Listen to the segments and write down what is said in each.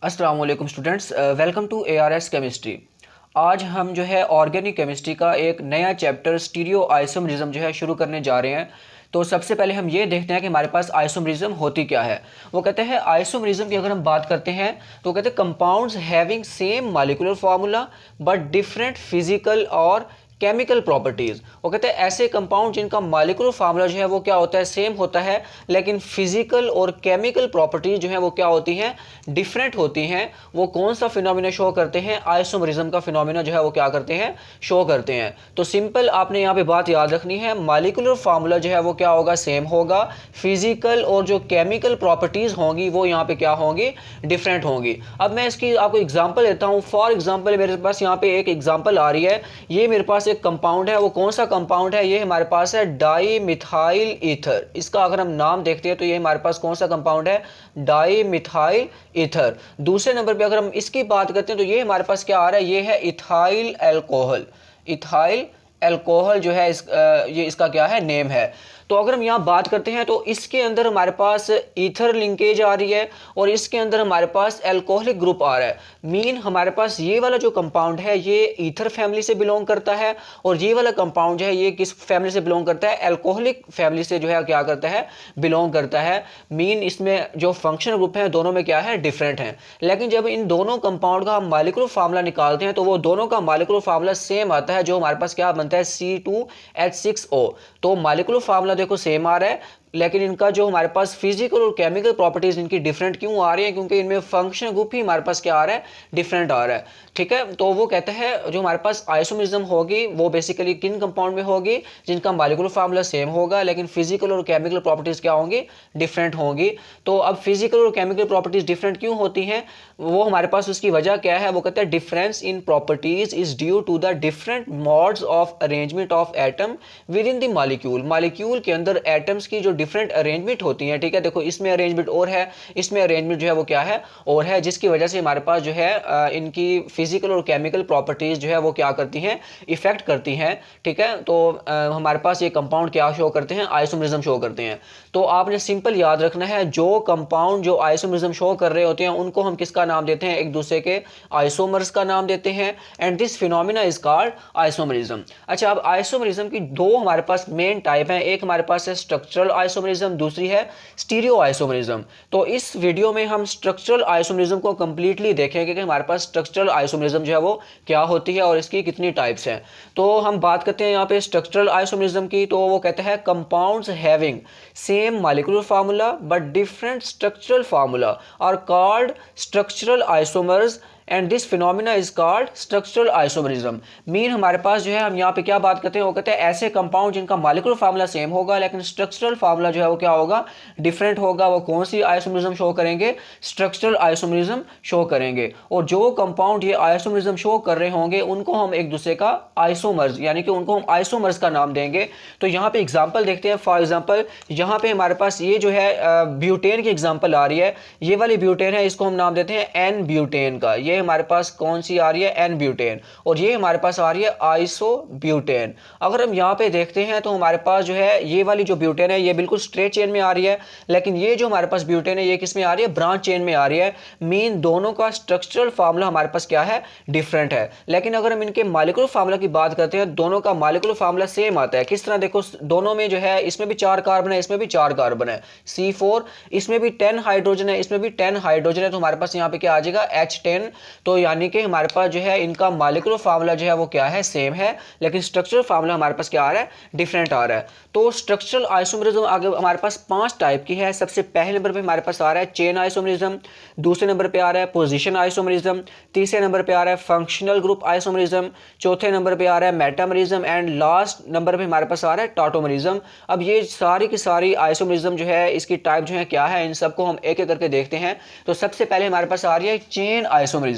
अस्सलाम वालेकुम students, welcome to ARS chemistry. आज हम जो है ऑर्गेनिक केमिस्ट्री का एक नया चैप्टर स्टीरियो आइसोमरिज्म जो है शुरू करने जा रहे हैं। तो सबसे पहले हम ये देखते हैं कि हमारे पास आइसोमरिज्म होती क्या है। वो कहते हैं आइसोमरिज्म की अगर हम बात करते हैं तो कहते हैं compounds having same molecular formula but different physical और केमिकल प्रॉपर्टीज़। वो कहते हैं ऐसे कंपाउंड जिनका मॉलिक्यूलर फार्मूला जो है वो क्या होता है, सेम होता है, लेकिन फिजिकल और केमिकल प्रॉपर्टीज़ जो है वो क्या होती हैं, डिफरेंट होती हैं। वो कौन सा फिनोमिना शो करते हैं, आइसोमरिज्म का फिनोमिना जो है वो क्या करते हैं, शो करते हैं। तो सिंपल आपने यहाँ पे बात याद रखनी है, मॉलिक्यूलर फार्मूला जो है वो क्या होगा, सेम होगा। फिजिकल और जो केमिकल प्रॉपर्टीज़ होंगी वो यहाँ पे क्या होंगी, डिफरेंट होंगी। अब मैं इसकी आपको एग्जांपल देता हूँ। फॉर एग्जांपल मेरे पास यहाँ पे एक एग्जांपल आ रही है। ये मेरे पास एक कंपाउंड है, वो कौन सा कंपाउंड है, ये हमारे पास है डाई मिथाइल ईथर। इसका अगर हम नाम देखते हैं तो ये हमारे पास कौन सा कंपाउंड है, डाई मिथाइल ईथर। दूसरे नंबर पे अगर हम इसकी बात करते हैं तो ये हमारे पास क्या आ रहा है, ये है इथाइल एल्कोहल। इथाइल एल्कोहल जो है ये इसका क्या है, नेम है। तो अगर हम यहाँ बात करते हैं तो इसके अंदर हमारे पास ईथर लिंकेज आ रही है और इसके अंदर हमारे पास एल्कोहलिक ग्रुप आ रहा है। मीन हमारे पास ये वाला जो कंपाउंड है ये ईथर फैमिली से बिलोंग करता है और ये वाला कंपाउंड जो है ये किस फैमिली से बिलोंग करता है, एल्कोहलिक फैमिली से जो है क्या करता है, बिलोंग करता है। मीन इसमें जो फंक्शनल ग्रुप है दोनों में क्या है, डिफरेंट है। लेकिन जब इन दोनों कंपाउंड का हम मॉलिक्यूलर फार्मूला निकालते हैं तो वो दोनों का मॉलिक्यूलर फार्मूला सेम आता है, जो हमारे पास क्या बनता है, C2H6O। तो मॉलिक्यूलर फार्मूला देखो सेम आ रहा है, लेकिन इनका जो हमारे पास फिजिकल और केमिकल प्रॉपर्टीज इनकी डिफरेंट क्यों आ रही है, क्योंकि इनमें फंक्शन ग्रुप ही हमारे पास क्या आ रहा है, डिफरेंट आ रहा है। ठीक है, तो वो कहते हैं जो हमारे पास आइसोमरिज्म होगी वो बेसिकली किन कंपाउंड में होगी, जिनका मॉलिक्यूलर फार्मूला सेम होगा लेकिन फिजिकल और केमिकल प्रॉपर्टीज क्या होंगी, डिफरेंट होंगी। तो अब फिजिकल और केमिकल प्रॉपर्टीज डिफरेंट क्यों होती हैं, वो हमारे पास उसकी वजह क्या है, वो कहते हैं difference in properties is due to the different modes of arrangement of atom within the molecule. Molecule के अंदर एटम्स की जो डिफरेंट अरेंजमेंट होती हैं, ठीक है, देखो इसमें अरेंजमेंट और है, इसमें अरेंजमेंट जो है वो क्या है, और है, जिसकी वजह से हमारे पास जो है इनकी फिजिकल और केमिकल प्रॉपर्टीज जो है वो क्या करती हैं, इफेक्ट करती हैं। ठीक है, तो हमारे पास ये कंपाउंड क्या शो करते हैं, आइसोमरिज्म शो करते हैं। तो आपने सिंपल याद रखना है, जो कंपाउंड जो आइसोमरिज्म शो कर रहे होते हैं उनको हम किसका नाम देते हैं, एक दूसरे के आइसोमर्स का नाम देते हैं, and this phenomena is called isomerism. अच्छा, अब आइसोमरिज्म की दो हमारे पास मेन टाइप हैं, एक हमारे पास है स्ट्रक्चरल आइसोमरिज्म, दूसरी है स्टीरियो आइसोमरिज्म। तो इस वीडियो में हम स्ट्रक्चरल आइसोमरिज्म को कंप्लीटली देखेंगे कि हमारे पास स्ट्रक्चरल आइसोमरिज्म जो है वो क्या होती है और इसकी कितनी टाइप्स हैं। तो हम बात करते हैं यहाँ पे स्ट्रक्चरल आइसोमरिज्म की। तो वो कहते हैं compounds having same molecular formula but different structural formula are called structural isomers and this phenomena is called structural isomerism. Mean हमारे पास जो है हम यहाँ पे क्या बात करते हैं, वो कहते हैं ऐसे कंपाउंड जिनका मॉलिक्यूलर फार्मूला सेम होगा लेकिन स्ट्रक्चरल फार्मूला जो है वो क्या होगा, डिफरेंट होगा। वो कौन सी आइसोमरिज्म शो करेंगे, स्ट्रक्चरल आइसोमरिज्म शो करेंगे। और जो कंपाउंड ये आइसोमरिज्म शो कर रहे होंगे उनको हम एक दूसरे का आइसोमर्स, यानी कि उनको हम आइसोमर्स का नाम देंगे। तो यहाँ पे एग्जाम्पल देखते हैं। फॉर एग्जाम्पल यहाँ पे हमारे पास ये जो है ब्यूटेन की एग्जाम्पल आ रही है, ये वाली ब्यूटेन है, इसको हम नाम देते हैं एन ब्यूटेन का। ये हमारे पास कौन सी आ रही है, एन ब्यूटेन, और ये हमारे पास आ रही है आइसो ब्यूटेन। अगर हम यहाँ पे देखते हैं तो हमारे पास जो है ये वाली जो ब्यूटेन है ये बिल्कुल स्ट्रेट चेन में आ रही है, लेकिन ये जो हमारे पास ब्यूटेन है ये किस में आ रही है, ब्रांच चेन में आ रही है। मीन दोनों का स्ट्रक्चरल फार्मूला हमारे पास क्या है, डिफरेंट है। लेकिन अगर हम इनके मॉलिक्यूलर फार्मूला की बात करते हैं, दोनों का मॉलिक्यूलर फार्मूला सेम आता है। किस तरह, देखो दोनों में जो है, इसमें भी 4 कार्बन है, इसमें भी 4 कार्बन है, C4, इसमें भी 10 हाइड्रोजन है, इसमें भी 10 हाइड्रोजन है, तो हमारे पास यहाँ पे क्या आ जाएगा, H10। तो यानी कि हमारे पास जो है इनका मॉलिक्यूलर फार्मूला जो है वो क्या है, सेम है, लेकिन स्ट्रक्चरल फार्मूला हमारे पास क्या आ रहा है, डिफरेंट आ रहा है। तो स्ट्रक्चरल आइसोमरिज्म आगे हमारे पास 5 टाइप की है। सबसे पहले नंबर पे हमारे पास आ रहा है चेन आइसोमरिज्म, दूसरे नंबर पे आ रहा है पोजीशन आइसोमरिज्म, तीसरे नंबर पे आ रहा है फंक्शनल ग्रुप आइसोमरिज्म, चौथे नंबर पे आ रहा है मेटामरिज्म, एंड लास्ट नंबर पे हमारे पास आ रहा है टॉटोमरिज्म। अब ये सारी की सारी आइसोमरिज्म जो है इसकी टाइप जो है क्या है, इन सबको हम एक एक करके देखते हैं। तो सबसे पहले हमारे पास आ रही है चेन आइसोमरिज्म।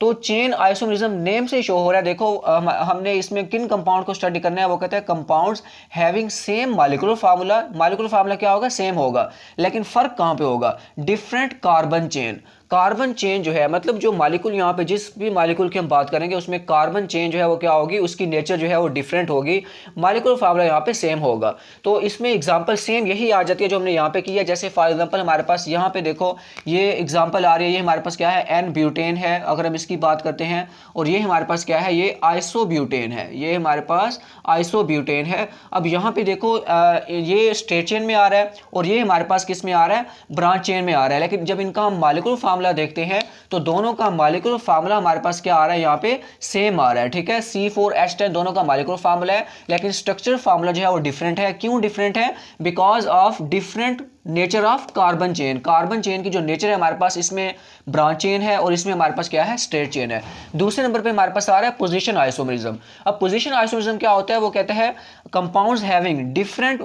तो चेन आइसोमरिज्म नेम से शो हो रहा है। देखो हमने इसमें किन कंपाउंड को स्टडी करना है, वो कहते हैं compounds having same molecular formula. Molecular formula क्या होगा, सेम होगा, लेकिन फर्क कहां पे होगा, different carbon chain. Carbon chain जो है, मतलब जो मालिक्यूल यहाँ पे जिस भी मालिक्यूल की हम बात करेंगे उसमें कार्बन चेन जो है वो क्या होगी, उसकी नेचर जो है वो डिफरेंट होगी, मालिक्यूल फार्मूला यहाँ पे सेम होगा। तो इसमें एग्जांपल सेम यही आ जाती है जो हमने यहाँ पे की है। जैसे फॉर एग्जांपल हमारे पास यहाँ पे देखो ये एग्जांपल आ रही है, ये हमारे पास क्या है, एन ब्यूटेन है अगर हम इसकी बात करते हैं, और ये हमारे पास क्या है, ये आइसोब्यूटेन है, ये हमारे पास आइसोब्यूटेन है। अब यहाँ पे देखो ये स्ट्रेट चेन में आ रहा है और ये हमारे पास किस में आ रहा है, ब्रांच चेन में आ रहा है। लेकिन जब इनका हम मॉलिक्यूलर फार्मूला देखते हैं तो दोनों का मॉलिक्यूलर फार्मूला हमारे पास क्या आ रहा है, यहाँ पे सेम आ रहा है, ठीक है। C4H10 दोनों का मॉलिक्यूलर फार्मूला है, लेकिन स्ट्रक्चर फार्मूला जो है वो डिफरेंट है। क्यों डिफरेंट है? Because of different nature of carbon chain. Carbon chain की जो नेचर है हमारे पास, इसमें ब्रांच चेन है और इसमें हमारे पास क्या है, स्ट्रेट चेन है। दूसरे नंबर पे हमारे पास आ रहा है पोजीशन आइसोमरिज्म। अब पोजीशन आइसोमरिज्म क्या होता है, वो कहते हैं compounds having different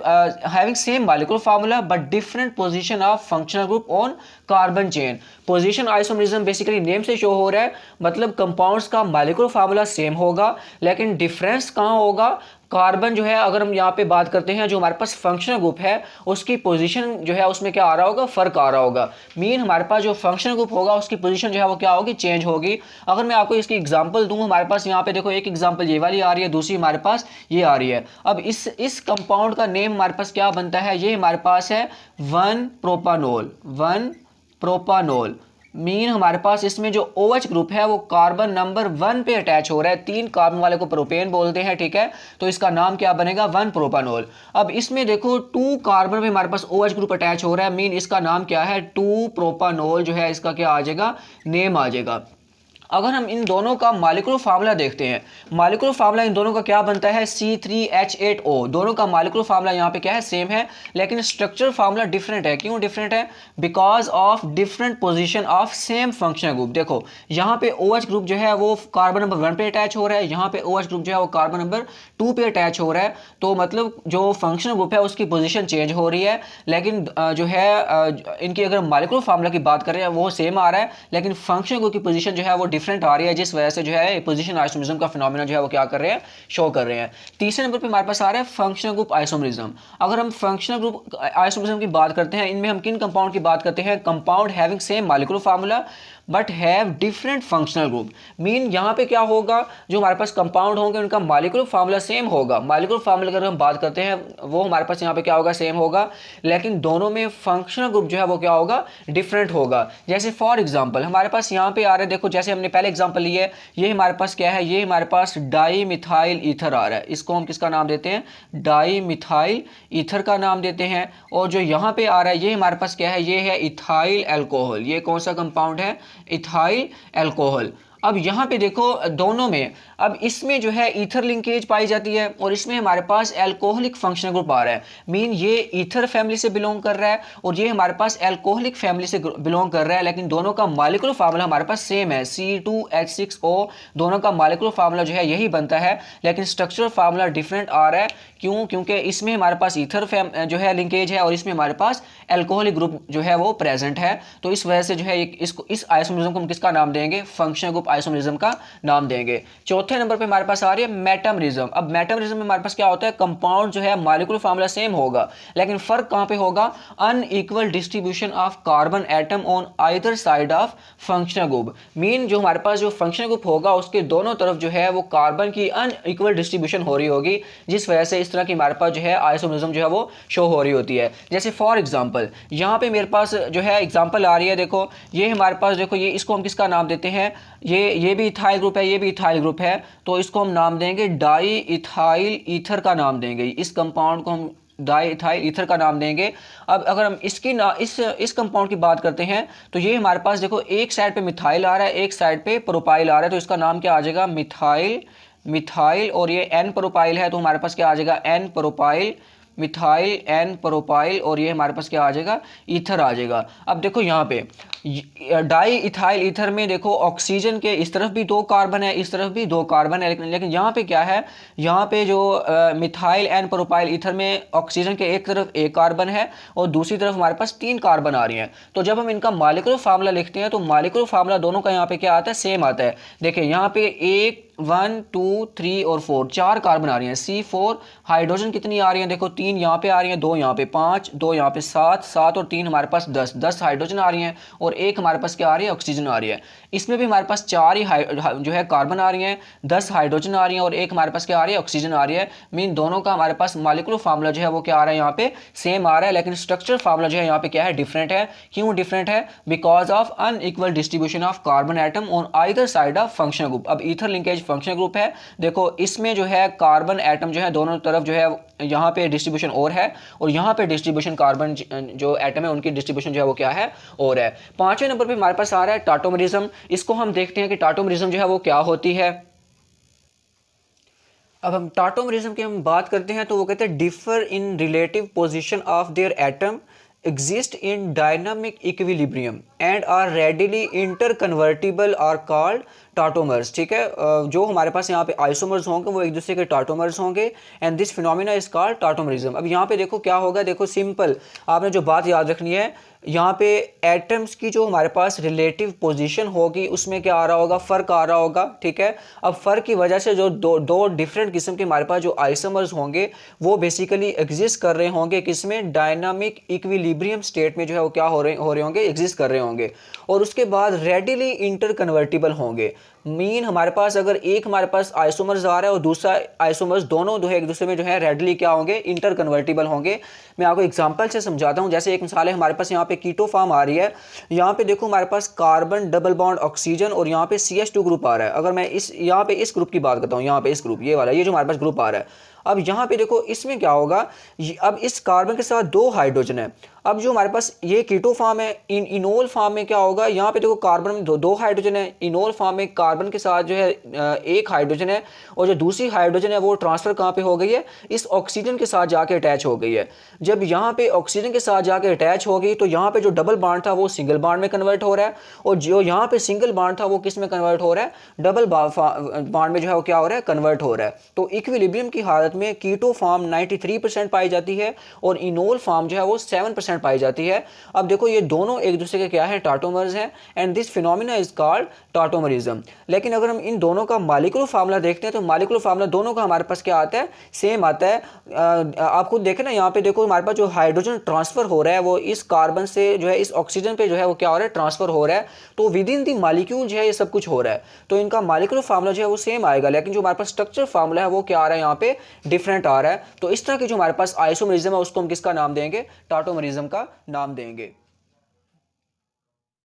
having same molecular formula but different position of functional group on carbon chain. Position isomerism basically name से शो हो रहा है, मतलब कंपाउंड्स का मॉलिक्यूलर फार्मूला सेम होगा लेकिन डिफरेंस कहाँ होगा, कार्बन जो है, अगर हम यहाँ पे बात करते हैं जो हमारे पास फंक्शनल ग्रुप है उसकी पोजीशन जो है उसमें क्या आ रहा होगा, फर्क आ रहा होगा। मीन हमारे पास जो फंक्शनल ग्रुप होगा उसकी पोजीशन जो है वो क्या होगी, चेंज होगी। अगर मैं आपको इसकी एग्जांपल दूं, हमारे पास यहाँ पे देखो एक एग्जांपल ये वाली आ रही है, दूसरी हमारे पास ये आ रही है। अब इस कंपाउंड का नेम हमारे पास क्या बनता है, ये हमारे पास है 1 प्रोपानोल। 1 प्रोपानोल मीन हमारे पास इसमें जो OH ग्रुप है वो कार्बन नंबर 1 पे अटैच हो रहा है, 3 कार्बन वाले को प्रोपेन बोलते हैं, ठीक है। तो इसका नाम क्या बनेगा, 1 प्रोपानोल। अब इसमें देखो 2 कार्बन पे हमारे पास OH ग्रुप अटैच हो रहा है, मीन इसका नाम क्या है, 2 प्रोपानोल जो है इसका क्या आ जाएगा, नेम आ जाएगा। अगर हम इन दोनों का मॉलिक्यूलर फार्मूला देखते हैं, मॉलिक्यूलर फार्मूला इन दोनों का क्या बनता है, C3H8O। दोनों का मॉलिक्यूलर फार्मूला यहाँ पे क्या है, सेम है, लेकिन स्ट्रक्चर फार्मूला डिफरेंट है। क्यों डिफरेंट है? Because of different position of same functional group. देखो यहाँ पे OH ग्रुप जो है वो कार्बन नंबर 1 पे अटैच हो रहा है, यहाँ पे OH ग्रुप जो है वो कार्बन नंबर 2 पे अटैच हो रहा है। तो मतलब जो फंक्शनल ग्रुप है उसकी पोजीशन चेंज हो रही है, लेकिन जो है इनकी अगर मॉलिक्यूलर फार्मूला की बात करें वो सेम आ रहा है, लेकिन फंक्शनल ग्रुप की पोजीशन जो है वो डिफरेंट आ रही है, जिस वजह से जो है पोजीशन आइसोमरिज्म का फिनोमेना जो है वो क्या कर रहे हैं, शो कर रहे हैं। तीसरे नंबर पे हमारे पास आ रहा है फंक्शनल ग्रुप आइसोमरिज्म। अगर हम फंक्शनल ग्रुप आइसोमरिज्म की बात करते हैं, इनमें हम किन कंपाउंड की बात करते हैं, compound having same molecular formula but have different functional group. Mean यहाँ पे क्या होगा, जो हमारे पास कंपाउंड होंगे उनका मॉलिक्यूलर फार्मूला सेम होगा। मॉलिक्यूलर फार्मूला अगर हम बात करते हैं वो हमारे पास यहाँ पे क्या होगा, सेम होगा, लेकिन दोनों में फंक्शनल ग्रुप जो है वो क्या होगा, डिफरेंट होगा। जैसे फॉर एग्जांपल हमारे पास यहाँ पे आ रहा है, देखो जैसे हमने पहले एग्जांपल लिया है, ये हमारे पास क्या है, ये हमारे पास डाई मिथाइल ईथर आ रहा है, इसको हम किसका नाम देते हैं, डाई मिथाइल ईथर का नाम देते हैं। और जो यहाँ पे आ रहा है ये हमारे पास क्या है, ये है इथाइल अल्कोहल। ये कौन सा कंपाउंड है, इथाइल अल्कोहल। अब यहाँ पे देखो दोनों में, अब इसमें जो है ईथर लिंकेज पाई जाती है और इसमें हमारे पास एल्कोहलिक फंक्शनल ग्रुप आ रहा है। मीन ये ईथर फैमिली से बिलोंग कर रहा है और ये हमारे पास एल्कोहलिक फैमिली से बिलोंग कर रहा है, लेकिन दोनों का मॉलिक्यूलर फार्मूला हमारे पास सेम है, C2H6O। दोनों का मॉलिक्यूलर फार्मूला जो है यही बनता है, लेकिन स्ट्रक्चरल फार्मूला डिफरेंट आ रहा है। क्यों? क्योंकि इसमें हमारे पास ईथर जो है लिंकेज है और इसमें हमारे पास एल्कोहलिक ग्रुप जो है वो प्रेजेंट है। तो इस वजह से जो है इसको, इस आइसोमरिज्म को हम किसका नाम देंगे, फंक्शनल ग्रुप आइसोमरिज्म का नाम देंगे। चौथे नंबर पे हमारे पास आ रही है मेटामरिज्म। अब मेटामरिज्म में हमारे पास क्या होता है, कंपाउंड जो है मॉलिक्यूलर फार्मूला सेम होगा, लेकिन फर्क कहां पे होगा, unequal distribution of carbon atom on either side of functional group. Mean जो हमारे पास जो फंक्शनल ग्रुप होगा उसके दोनों तरफ जो है वो कार्बन की अनइक्वल डिस्ट्रीब्यूशन हो रही होगी, जिस वजह से इस तरह की हमारे पास जो है आइसोमरिज्म जो है वो शो हो रही होती है। जैसे फॉर एग्जांपल यहाँ पे मेरे पास जो है एग्जांपल आ रही है, देखो ये हमारे पास, देखो ये, इसको हम किसका नाम देते हैं, ये भी इथाइल ग्रुप है, ये भी इथाइल ग्रुप है, तो इसको हम नाम देंगे डाई इथाइल ईथर का नाम देंगे। इस कंपाउंड को हम डाई इथाइल ईथर का नाम देंगे। अब अगर हम इसकी इस कंपाउंड की बात करते हैं तो ये हमारे पास देखो एक साइड पे मिथाइल आ रहा है, एक साइड पे प्रोपाइल आ रहा है, तो इसका नाम क्या आ जाएगा, मिथाइल। और ये N प्रोपाइल है तो हमारे पास क्या आ जाएगा, N propyl, methyl N propyl, और ये हमारे पास क्या आ जाएगा, ईथर आ जाएगा। अब देखो यहाँ पे डाई इथाइल ईथर में देखो ऑक्सीजन के इस तरफ भी 2 कार्बन है, इस तरफ भी 2 कार्बन है, लेकिन यहाँ पे क्या है, यहाँ पे जो मिथाइल N प्रोपाइल ईथर में ऑक्सीजन के एक तरफ 1 कार्बन है और दूसरी तरफ हमारे पास 3 कार्बन आ रही हैं। तो जब हम इनका मॉलिक्यूलर फार्मूला लिखते हैं तो मॉलिक्यूलर फार्मूला दोनों का यहाँ पे क्या आता है, सेम आता है। देखिए यहाँ पे 1 2 3 और 4 4 कार्बन आ रही हैं, C4 हाइड्रोजन कितनी आ रही हैं, देखो 3 3 यहाँ पे आ रही हैं, 2 यहाँ पे 5, 2 यहाँ पे 7, 7 और 3 हमारे पास 10 हाइड्रोजन आ रही हैं और एक हमारे पास क्या आ रही है, ऑक्सीजन आ रही है। इसमें भी हमारे पास 4 ही जो है कार्बन आ रही हैं, 10 हाइड्रोजन आ रही हैं और एक हमारे पास क्या आ रही है, ऑक्सीजन आ रही है। मीन दोनों का हमारे पास मॉलिक्यूलर फार्मूला जो है वो क्या आ रहा है, यहाँ पे सेम आ रहा है, लेकिन स्ट्रक्चर फार्मूला जो है यहाँ पे क्या है, डिफरेंट है। क्यों डिफरेंट है? Because of unequal distribution of carbon atom on either side of functional group. अब ईथर लिंकेज फंक्शनल ग्रुप है, देखो इसमें जो है कार्बन एटम जो है दोनों तरफ जो है यहाँ पे डिस्ट्रीब्यूशन और है, और यहाँ पे डिस्ट्रीब्यूशन कार्बन जो एटम है उनकी डिस्ट्रीब्यूशन जो है वो क्या है, और है। 5वें नंबर पे हमारे पास आ रहा है टाटोमरिज्म। इसको हम देखते हैं कि टाटोमरिज्म जो है वो क्या होती है। अब हम टाटोमरिज्म की हम बात करते हैं तो वो कहते हैं differ in relative position of their atom exist in dynamic equilibrium and are readily interconvertible are called टाटोमर्स। ठीक है, जो हमारे पास यहाँ पे आइसोमर्स होंगे वो एक दूसरे के टाटोमर्स होंगे and this phenomena is called tautomerism. अब यहाँ पे देखो क्या होगा, देखो सिंपल आपने जो बात याद रखनी है, यहाँ पे एटम्स की जो हमारे पास रिलेटिव पोजीशन होगी उसमें क्या आ रहा होगा, फ़र्क आ रहा होगा। ठीक है, अब फ़र्क की वजह से जो दो डिफरेंट किस्म के हमारे पास जो आइसोमर्स होंगे वो बेसिकली एग्जिस्ट कर रहे होंगे, किसमें, डायनामिक इक्विलिब्रियम स्टेट में जो है वो क्या हो रहे होंगे, एग्जिस्ट कर रहे होंगे, और उसके बाद रेडिली इंटर कन्वर्टिबल होंगे। मीन हमारे पास अगर एक हमारे पास आइसोमर्स आ रहा है और दूसरा आइसोमर्स, दोनों जो है एक दूसरे में जो है रेडली क्या होंगे, इंटर कन्वर्टिबल होंगे। मैं आपको एग्जांपल से समझाता हूं। जैसे एक मिसाल है, हमारे पास यहाँ पे कीटो फॉर्म आ रही है, यहाँ पे देखो हमारे पास कार्बन डबल बॉन्ड ऑक्सीजन और यहाँ पे CH2 ग्रुप आ रहा है। अगर मैं यहाँ पे इस ग्रुप की बात करता हूँ, यहाँ पे इस ग्रुप, ये वाला, ये जो हमारे पास ग्रुप आ रहा है, अब यहाँ पे देखो इसमें क्या होगा, अब इस कार्बन के साथ 2 हाइड्रोजन है। अब जो हमारे पास ये कीटो फॉर्म है, इनोल फॉर्म में क्या होगा, यहाँ पे देखो कार्बन में दो हाइड्रोजन है, इनोल फॉर्म में कार्बन के साथ जो है 1 हाइड्रोजन है, और जो दूसरी हाइड्रोजन है वो ट्रांसफर कहाँ पे हो गई है, इस ऑक्सीजन के साथ जाके अटैच हो गई है। जब यहाँ पे ऑक्सीजन के साथ जाके अटैच हो गई तो यहाँ पे जो डबल बॉन्ड था वो सिंगल बॉन्ड में कन्वर्ट हो रहा है, और जो यहाँ पे सिंगल बॉन्ड था वो किस में कन्वर्ट हो रहा है, डबल बॉन्ड में जो है वो क्या हो रहा है, कन्वर्ट हो रहा है। तो इक्विलिब्रियम की हालत में कीटो फॉर्म 93% पाई जाती है और इनोल फॉर्म जो है वो 7% पाई जाती है। अब देखो ये दोनों एक दूसरे के क्या है, टाटोमर्स हैं, and this phenomena is called tautomerism. लेकिन अगर हम इन दोनों का मॉलिक्यूलर फार्मूला देखते हैं तो मॉलिक्यूलर फार्मूला दोनों का हमारे पास क्या आता है, सेम आता है। आप खुद देखें ना, यहाँ पे देखो हमारे पास जो हाइड्रोजन ट्रांसफर हो रहा है वो इस कार्बन से जो है इस ऑक्सीजन पे जो है वो क्या हो रहा है, ट्रांसफर हो रहा है। तो विद इन दी मॉलिक्यूल जो है ये सब कुछ हो रहा है, तो इनका मॉलिक्यूलर फार्मूला जो है वो सेम आएगा, लेकिन जो हमारे पास स्ट्रक्चर फार्मूला है वो क्या आ रहा है, यहाँ पे डिफरेंट आ रहा है। तो इस तरह की जो हमारे पास आइसोमरिज्म है उसको हम किसका नाम देंगे, टाटोमरिज्म का नाम देंगे।